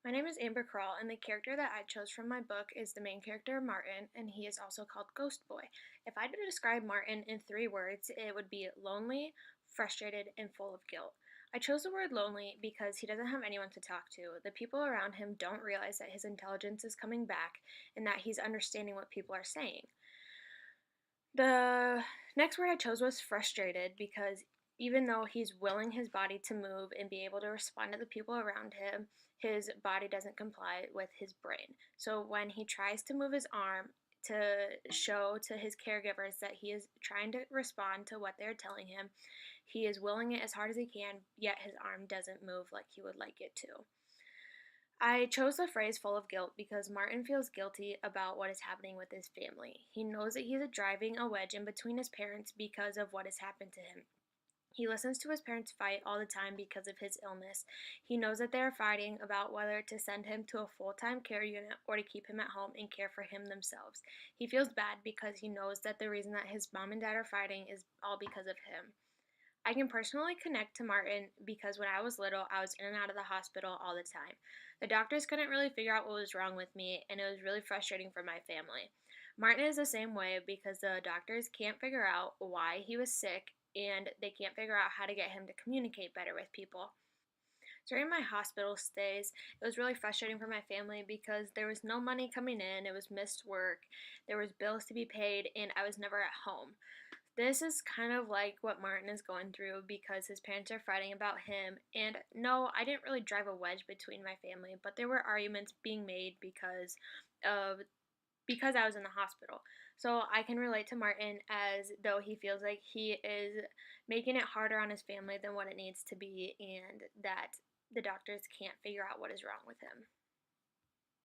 My name is Amber Kroll, and the character that I chose from my book is the main character, Martin, and he is also called Ghost Boy. If I had to describe Martin in three words, it would be lonely, frustrated, and full of guilt. I chose the word lonely because he doesn't have anyone to talk to. The people around him don't realize that his intelligence is coming back and that he's understanding what people are saying. The next word I chose was frustrated because even though he's willing his body to move and be able to respond to the people around him, his body doesn't comply with his brain. So when he tries to move his arm to show to his caregivers that he is trying to respond to what they're telling him, he is willing it as hard as he can, yet his arm doesn't move like he would like it to. I chose the phrase full of guilt because Martin feels guilty about what is happening with his family. He knows that he's driving a wedge in between his parents because of what has happened to him. He listens to his parents fight all the time because of his illness. He knows that they are fighting about whether to send him to a full time care unit or to keep him at home and care for him themselves. He feels bad because he knows that the reason that his mom and dad are fighting is all because of him. I can personally connect to Martin because when I was little, I was in and out of the hospital all the time. The doctors couldn't really figure out what was wrong with me, and it was really frustrating for my family. Martin is the same way because the doctors can't figure out why he was sick and they can't figure out how to get him to communicate better with people. During my hospital stays, it was really frustrating for my family because there was no money coming in, it was missed work, there was bills to be paid, and I was never at home. This is kind of like what Martin is going through because his parents are fighting about him. And no, I didn't really drive a wedge between my family, but there were arguments being made of because I was in the hospital. So I can relate to Martin as though he feels like he is making it harder on his family than what it needs to be and that the doctors can't figure out what is wrong with him.